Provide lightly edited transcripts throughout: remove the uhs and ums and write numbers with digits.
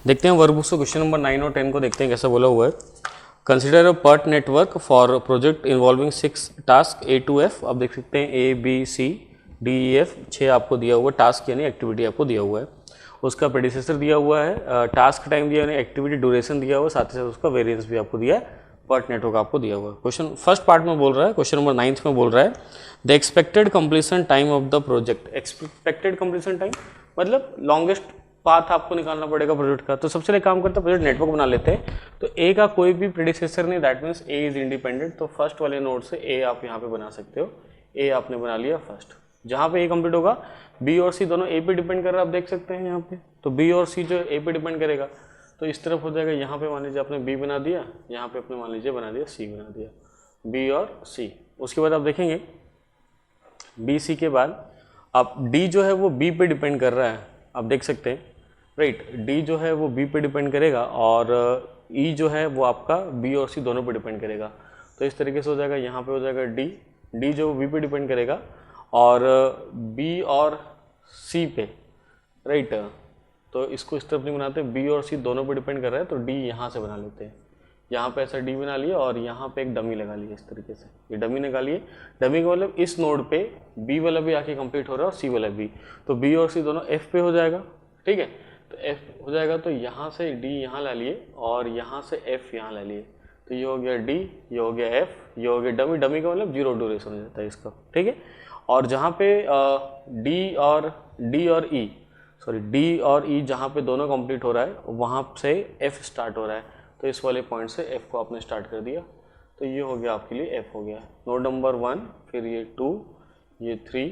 देखते हैं वर्कबुक से क्वेश्चन नंबर 9 और 10 को देखते हैं कैसा बोला हुआ है। Consider a PERT network for project involving 6 task A to F। आप देख सकते हैं A B C D E F 6 आपको दिया हुआ है, टास्क यानी एक्टिविटी आपको दिया हुआ है, उसका प्रेडिसेसर दिया हुआ है, टास्क टाइम दिया यानी एक्टिविटी ड्यूरेशन दिया हुआ है, साथ ही साथ उसका वेरिएंस भी आपको दिया है, पर्ट नेटवर्क आपको दिया हुआ है। क्वेश्चन फर्स्ट पार्ट में बोल रहा है, क्वेश्चन नंबर 9 में बोल रहा है the expected completion time of the project. Expected completion time मतलब लॉन्गेस्ट पाथ आपको निकालना पड़ेगा प्रोजेक्ट का। तो सबसे पहले काम करते हैं, प्रोजेक्ट नेटवर्क बना लेते हैं। तो ए का कोई भी प्रेडिसेसर नहीं, that means A is independent. तो फर्स्ट वाले नोड से ए आप यहाँ पे बना सकते हो। ए आपने बना लिया फर्स्ट, जहाँ पे ए कंप्लीट होगा बी और सी दोनों ए पे डिपेंड कर रहा है, आप देख सकते हैं यहाँ पे। तो बी और सी जो ए पे डिपेंड करेगा, तो इस तरफ हो जाएगा। यहाँ पे मान लीजिए आपने बी बना दिया, यहाँ पे अपने मान लीजिए बना दिया सी बना दिया, बी और सी। उसके बाद आप देखेंगे बी सी के बाद आप डी जो है वो बी पे डिपेंड कर रहा है, आप देख सकते हैं राइट। डी जो है वो बी पे डिपेंड करेगा और ई जो है वो आपका बी और सी दोनों पे डिपेंड करेगा। तो इस तरीके से हो जाएगा, यहाँ पे हो जाएगा डी जो बी पे डिपेंड करेगा और बी और सी पे राइट। तो इसको इस तरफ नहीं बनाते, बी और सी दोनों पे डिपेंड कर रहा है, तो डी यहाँ से बना लेते हैं। यहाँ पे ऐसा डी बना लिया और यहाँ पे एक डमी लगा लिया इस तरीके से, ये डमी निकालिए। डमी का मतलब इस नोड पे बी वाला भी आके कंप्लीट हो रहा है और सी वाला भी, तो बी और सी दोनों एफ पे हो जाएगा, ठीक है। तो एफ हो जाएगा, तो यहाँ से डी यहाँ ला लिए और यहाँ से एफ यहाँ ला लिए, तो ये हो गया डी, ये हो गया एफ, ये हो गया डमी। डमी का मतलब जीरो ड्यूरेशन हो जाता है इसका, ठीक है। और जहाँ पे डी और ई सॉरी डी और ई जहाँ पे दोनों कंप्लीट हो रहा है वहाँ से एफ स्टार्ट हो रहा है, तो इस वाले पॉइंट से एफ को आपने स्टार्ट कर दिया, तो ये हो गया आपके लिए एफ हो गया। नोड नंबर 1, फिर ये 2, ये 3,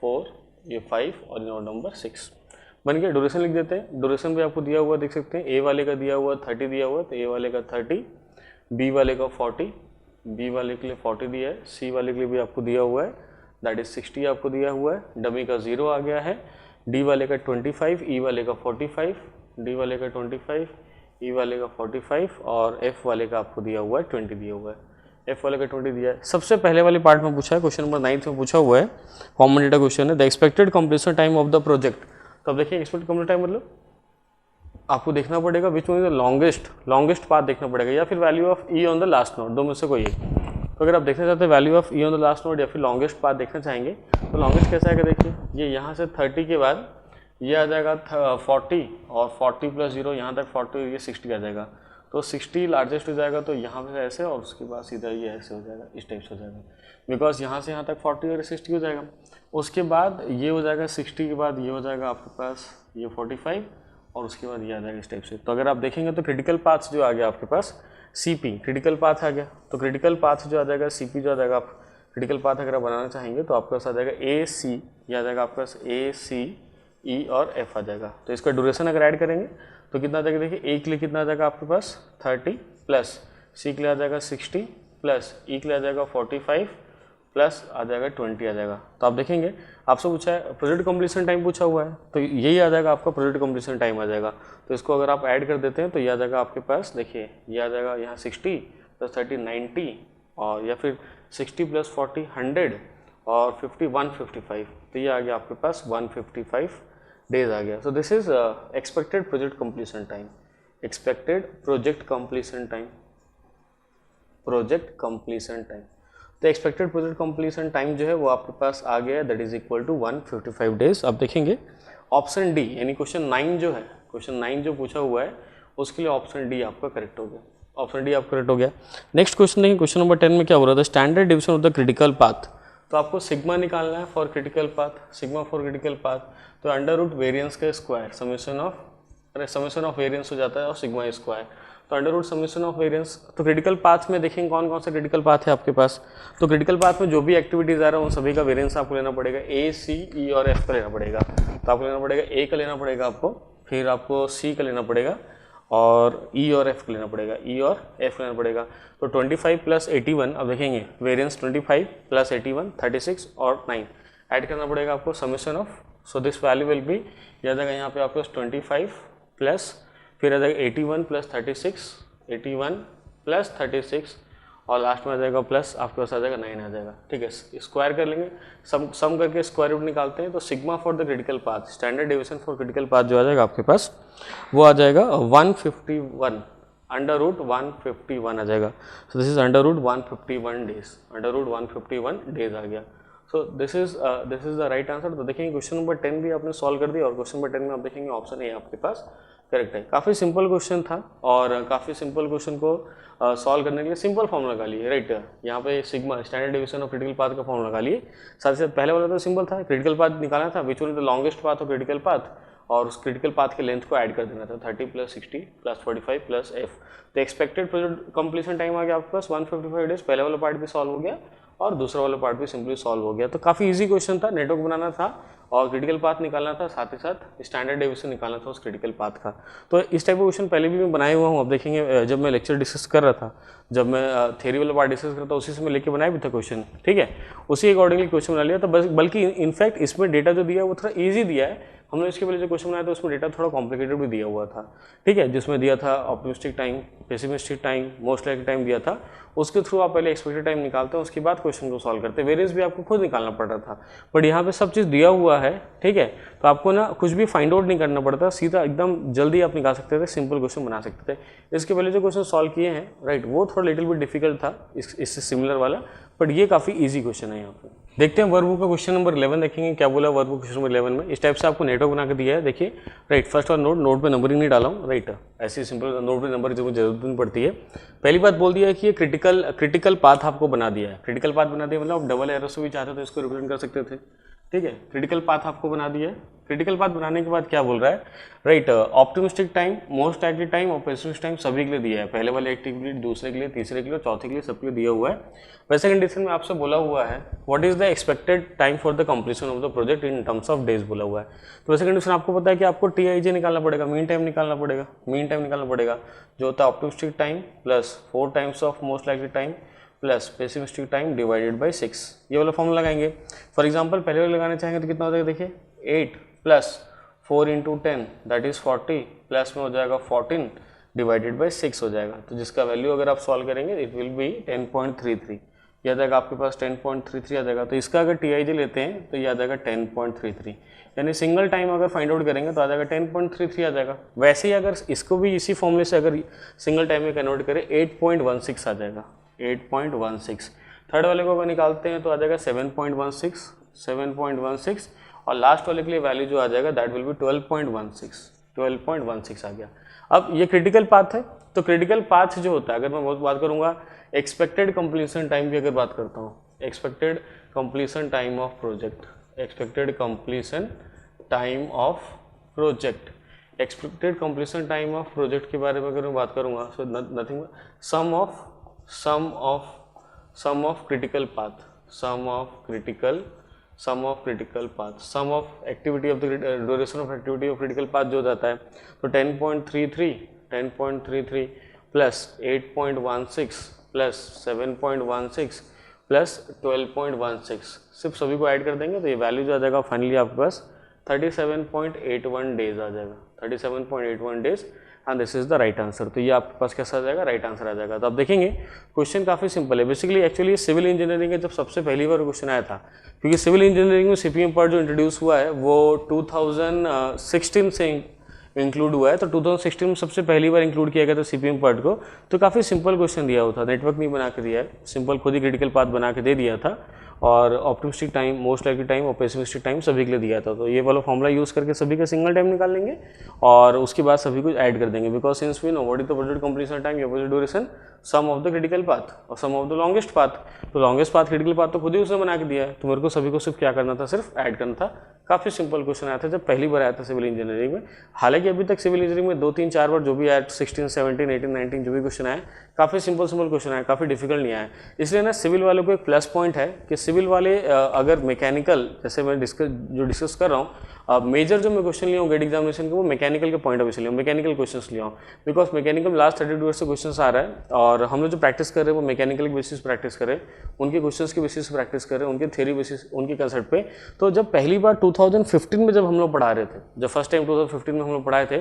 4, ये 5 और नोड नंबर 6 बन गया। ड्यूरेशन लिख देते हैं, ड्यूरेशन भी आपको दिया हुआ देख सकते हैं। ए वाले का दिया हुआ 30 दिया हुआ है, तो ए वाले का 30, बी वाले का 40, बी वाले के लिए 40 दिया है, सी वाले के लिए भी आपको दिया हुआ है, दैट इज 60 आपको दिया हुआ है। डमी का 0 आ गया है, डी वाले का 25, ई वाले का 45, डी वाले का 25, ई वाले का 45 और एफ वाले का आपको दिया हुआ है 20 दिया हुआ है, एफ वाले का 20 दिया है। सबसे पहले वाले पार्ट में पूछा है, क्वेश्चन नंबर 9 में पूछा हुआ है, कॉमन डेटा क्वेश्चन है, the expected completion time of the project. तो अब देखिए एक्सपेक्टेड कंप्लीशन टाइम मतलब आपको देखना पड़ेगा which one is longest path देखना पड़ेगा, या फिर value of E on the last node, दो में से कोई एक। तो अगर आप देखना चाहते हैं value of E on the last node या फिर लॉन्गेस्ट पाथ देखना चाहेंगे, तो लॉन्गेस्ट कैसा आएगा देखिए, ये यहाँ से 30 के बाद ये आ जाएगा 40 और 40 प्लस 0 यहाँ तक 40, ये 60 आ जाएगा, तो 60 लार्जेस्ट हो जाएगा, तो यहाँ पे ऐसे और उसके बाद सीधा ये ऐसे हो जाएगा, इस टाइप से हो जाएगा, बिकॉज यहाँ से यहाँ तक 40 और 60 हो जाएगा। उसके बाद ये हो जाएगा 60 के बाद ये हो जाएगा आपके पास ये 45 और उसके बाद ये आ जाएगा इस टाइप से। तो अगर आप देखेंगे तो क्रिटिकल पाथ जो आ गया आपके पास CP क्रिटिकल पाथ आ गया, तो क्रिटिकल पाथ जो आ जाएगा CP जो आ जाएगा, आप क्रिटिकल पाथ अगर आप बनाना चाहेंगे तो आपके पास आ जाएगा AC, ये आ जाएगा आपके पास AC, E और F आ जाएगा। तो इसका ड्यूरेशन अगर ऐड करेंगे तो कितना आ जाएगा देखिए, A के लिए कितना आ जाएगा आपके पास 30 प्लस C के लिए आ जाएगा 60 प्लस E के लिए आ जाएगा 45 प्लस आ जाएगा 20 आ जाएगा। तो आप देखेंगे आपसे पूछा है प्रोजेक्ट कंप्लीशन टाइम पूछा हुआ है, तो यही आ जाएगा आपका प्रोजेक्ट कंप्लीशन टाइम आ जाएगा। तो इसको अगर आप ऐड कर देते हैं तो ये आ जाएगा आपके पास, देखिए ये आ जाएगा यहाँ 60 प्लस 30 90 और या फिर 60 प्लस 40 100 और 50 155, तो ये आ गया आपके पास 155 डेज आ गया। So this is expected project completion time, expected project completion time, project completion time. तो एक्सपेक्टेड प्रोजेक्ट कंप्लीशन टाइम जो है वो आपके पास आ गया है, that is equal to 155 days. अब देखेंगे ऑप्शन डी यानी क्वेश्चन 9 जो है, क्वेश्चन 9 जो पूछा हुआ है उसके लिए ऑप्शन डी आपका करेक्ट हो गया, ऑप्शन डी आपका करेक्ट हो गया। नेक्स्ट क्वेश्चन देखिए, क्वेश्चन नंबर 10 में क्या हो रहा था, standard division of the critical path. तो आपको सिग्मा निकालना है for critical path, sigma for critical path, तो अंडर रूट वेरियंस का स्क्वायर समेशन ऑफ वेरियंस हो जाता है और सिग्मा स्क्वायर, तो under root summation of variance. तो क्रिटिकल पाथ में देखेंगे कौन कौन सा क्रिटिकल पाथ है आपके पास, तो क्रिटिकल पाथ में जो भी एक्टिविटीज आ रहा है उन सभी का वेरियंस आपको लेना पड़ेगा, A, C, E और F का लेना पड़ेगा। तो आपको लेना पड़ेगा A का लेना पड़ेगा आपको, फिर आपको C का लेना पड़ेगा और E और F का लेना पड़ेगा, E और F लेना पड़ेगा। तो 25 प्लस 81, अब देखेंगे वेरियंस 25 प्लस 81 36 और 9 ऐड करना पड़ेगा आपको, summation of, so this value will be, याद आएगा यहाँ पे आपके 25 प्लस फिर आ जाएगा 81 प्लस 36, 81 प्लस 36 और लास्ट में आ जाएगा प्लस, आपके पास आ जाएगा 9 आ जाएगा। ठीक है, स्क्वायर कर लेंगे, सम करके स्क्वायर रूट निकालते हैं तो sigma for the critical path, standard deviation for critical path जो आ जाएगा आपके पास वो आ जाएगा 151, अंडर रूट 151 आ जाएगा। So this is under root 151 days, under root 151 days आ गया। So this is the right answer. तो देखेंगे क्वेश्चन नंबर 10 भी आपने सॉल्व कर दिया और क्वेश्चन नंबर 10 में आप देखेंगे ऑप्शन ए आपके पास करेक्ट है। काफ़ी सिंपल क्वेश्चन था और काफ़ी सिंपल क्वेश्चन को सॉल्व करने के लिए सिंपल फॉर्मूला लगा लिए, राइट। यहाँ पे sigma standard deviation of critical path का फॉर्मूला लगा लिए। साथ ही साथ पहले वाला तो सिंपल था, क्रिटिकल पाथ निकालना था, which one is the longest path of critical path, और उस क्रिटिकल पाथ के लेंथ को ऐड कर देना था 30 + 60 + 45 + f। तो एक्सपेक्टेड प्रोजेक्ट कंप्लीशन टाइम आ गया आपके पास 155 डेज। पहले वाला पार्ट भी सॉल्व हो गया और दूसरा वाला पार्ट भी सिंपली सॉल्व हो गया। तो काफ़ी इजी क्वेश्चन था, नेटवर्क बनाना था और क्रिटिकल पाथ निकालना था, साथ ही साथ स्टैंडर्ड डेविएशन निकालना था उस क्रिटिकल पाथ का। तो इस टाइप का क्वेश्चन पहले भी मैं बनाया हुआ हूँ। अब देखेंगे जब मैं लेक्चर डिस्कस कर रहा था, जब मैं थ्योरी वाला पार्ट डिस्कस कर रहा था उसी से मैं लेके बनाया भी था क्वेश्चन, ठीक है, उसी अकॉर्डिंगली क्वेश्चन बना लिया। तो बल्कि इनफैक्ट इसमें डेटा जो दिया है वो थोड़ा ईजी दिया है। हमने इसके पहले जो क्वेश्चन बनाया था उसमें डेटा थोड़ा कॉम्प्लिकेटेड भी दिया हुआ था, ठीक है, जिसमें दिया था optimistic time, pessimistic time, most likely time दिया था। उसके थ्रू आप पहले एक्सपेक्टेड टाइम निकालते हैं, उसके बाद क्वेश्चन को सॉल्व करते हैं। वेरिएंस भी आपको खुद निकालना पड़ रहा था, बट यहाँ पे सब चीज़ दिया हुआ है, ठीक है, तो आपको ना कुछ भी फाइंड आउट नहीं करना पड़ता, सीधा एकदम जल्दी आप निकाल सकते थे, सिंपल क्वेश्चन बना सकते थे। इसके पहले जो क्वेश्चन सॉल्व किए हैं, राइट, वो थोड़ा लिटिल बिट डिफिकल्ट था इससे सिमिलर वाला, बट ये काफ़ी ईजी क्वेश्चन है। यहाँ पे देखते हैं वर्बबुक का क्वेश्चन नंबर 11 देखेंगे क्या बोला वर्बबुक क्वेश्चन नंबर 11 में। इस टाइप से आपको नेटवर्क बना के दिया है, देखिए, राइट। फर्स्ट और नोट पे नंबरिंग नहीं डाला हूँ, राइट, ऐसी सिंपल नोट पे नंबर की जरूरत नहीं पड़ती है। पहली बात बोल दिया है कि ये क्रिटिकल पाथ आपको बना दिया है। क्रिटिकल पाथ बना दिया मतलब आप डबल एरो से भी चाहते तो इसको रिप्रेजेंट कर सकते थे, ठीक है। क्रिटिकल पाथ आपको बना दिया है। क्रिटिकल पाथ बनाने के बाद क्या बोल रहा है, right, optimistic time, most likely time और पेसिमिस्टिक टाइम सभी के लिए दिया है। पहले वाले एक के लिए, दूसरे के लिए, तीसरे के लिए, चौथे के लिए, सबके लिए दिया हुआ है। वैसे कंडीशन में आपसे बोला हुआ है what is the expected time for the completion of the project in terms of days बोला हुआ है। तो वैसे कंडीशन आपको पता है कि आपको TIJ निकालना पड़ेगा, मीन टाइम निकालना पड़ेगा, मीन टाइम निकालना पड़ेगा जो होता है optimistic time plus 4 times of most likely time plus pessimistic time divided by 6। ये वाला फॉर्मूला लगाएंगे। फॉर एग्जांपल पहले वाले लगाने चाहेंगे तो कितना हो जाएगा, देखिए 8 + 4 × 10 दैट इज 40, प्लस में हो जाएगा 14 डिवाइडेड बाई 6 हो जाएगा। तो जिसका वैल्यू अगर आप सॉल्व करेंगे इट विल बी 10.33, यह आ जाएगा आपके पास 10.33 आ जाएगा। तो इसका अगर TIJ लेते हैं तो ये आ जाएगा 10.33, यानी सिंगल टाइम अगर फाइंड आउट करेंगे तो आ जाएगा 10.33 आ जाएगा। वैसे ही अगर इसको भी इसी फॉर्मूले से अगर सिंगल टाइम में कन्वर्ट करें 8.16 आ जाएगा, 8.16। थर्ड वाले को अगर निकालते हैं तो आ जाएगा 7.16 और लास्ट वाले के लिए वैल्यू जो आ जाएगा दैट विल बी 12.16 आ गया। अब ये क्रिटिकल पाथ है, तो क्रिटिकल पाथ जो होता है, अगर मैं बात करूंगा एक्सपेक्टेड कंप्लीशन टाइम की अगर बात करता हूँ, expected completion time of project, expected completion time of project, expected completion time of project के बारे में अगर मैं बात करूंगा, so nothing sum of critical path, sum of critical path, sum of activity of the duration of activity of critical path जो जाता है तो 10.33 प्लस 8.16 प्लस 7.16 प्लस 12.16, सिर्फ सभी को ऐड कर देंगे तो ये वैल्यू जो आ जाएगा फाइनली आपके पास 37.81 डेज आ जाएगा, 37.81 days, and this is the right answer. तो ये आपके पास कैसा आ जाएगा, राइट आंसर आ जाएगा। तो आप देखेंगे क्वेश्चन काफ़ी सिंपल है। बेसिकली एक्चुअली सिविल इंजीनियरिंग का जब सबसे पहली बार क्वेश्चन आया था, क्योंकि सिविल इंजीनियरिंग में CPM पार्ट जो इंट्रोड्यूस हुआ है वो 2016 से इंक्लूड हुआ है, तो 2016 में सबसे पहली बार इंक्लूड किया गया था CPM पार्ट को। तो काफ़ी सिंपल क्वेश्चन दिया हुआ था, नेटवर्क नहीं बना के दिया है, सिंपल खुद ही क्रिटिकल पाथ बना के दे दिया था और optimistic time, most likely time और पेसिमिस्टिक टाइम सभी के लिए दिया था। तो ये वाला फॉर्मूला यूज़ करके सभी का सिंगल टाइम निकाल लेंगे और उसके बाद सभी कुछ ऐड कर देंगे, because since we know what is the project completion time, project duration, sum of the critical path और sum of the longest path. तो लॉन्गेस्ट पाथ क्रिटिकल पाथ तो खुद ही उसने बना के दिया है, तो मेरे को सभी को सिर्फ क्या करना था, सिर्फ ऐड करना था। काफ़ी सिंपल क्वेश्चन आया था जब पहली बार आया था सिविल इंजीनियरिंग में। हालांकि अभी तक सिविल इंजीनियरिंग में 2-3-4 बार जो भी आया 16, 17, 18, 19 जो भी क्वेश्चन आया, काफ़ी सिंपल क्वेश्चन आया, काफ़ी डिफिकल्ट नहीं आया। इसलिए ना सिविल वालों को एक प्लस पॉइंट है कि सिविल वाले अगर मैकेनिकल, जैसे मैं डिस्कस कर रहा हूँ, मेजर जो मैं क्वेश्चन लिया हूँ गेट एग्जामिनेशन के वो मैकेनिकल के पॉइंट ऑफ व्यू से लिया हूँ, मैकेनिकल क्वेश्चन लिया हूँ, बिकॉज मैकेनिकल लास्ट 32 ईयर से क्वेश्चन आ रहा है और हम लोग जो प्रैक्टिस कर रहे हैं वो मैकेनिकल के बेसिस प्रैक्टिस कर रहे हैं, उनके क्वेश्चन के बेसिस प्रैक्टिस कर रहे हैं, उनके थ्योरी बेसिस, उनके कंसेप्ट पे। तो जब पहली बार 2015 में जब हम लोग पढ़ा रहे थे, जब फर्स्ट टाइम 2015 में हम लोग पढ़ाए थे,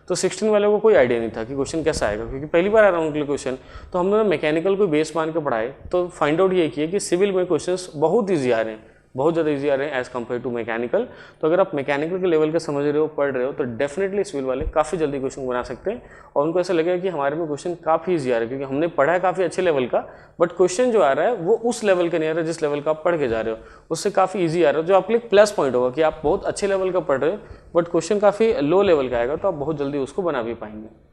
तो 16 वाले को कोई आइडिया नहीं था कि क्वेश्चन कैसा आएगा, क्योंकि पहली बार आ रहा है उनके लिए क्वेश्चन। तो हम लोग मैकेनिकल को बेस मान के पढ़ाए, तो फाइंड आउट ये किया कि सिविल में क्वेश्चंस बहुत ईजी आ रहे हैं, बहुत ज़्यादा ईजी आ रहे हैं एज़ कम्पेयर टू मैकेनिकल। तो अगर आप मैकेनिकल के लेवल का समझ रहे हो, पढ़ रहे हो, तो डेफिनेटली सिविल वाले काफ़ी जल्दी क्वेश्चन बना सकते हैं और उनको ऐसा लगेगा कि हमारे में क्वेश्चन काफ़ी ईजी आ रहा है, क्योंकि हमने पढ़ा है काफ़ी अच्छे लेवल का, बट क्वेश्चन जो आ रहा है वो उस लेवल का नहीं आ रहा है जिस लेवल का आप पढ़ के जा रहे हो, उससे काफ़ी ईजी आ रहा है, जो आपके लिए प्लस पॉइंट होगा कि आप बहुत अच्छे लेवल का पढ़ रहे हो बट क्वेश्चन काफ़ी लो लेवल का आएगा, तो आप बहुत जल्दी उसको बना भी पाएंगे।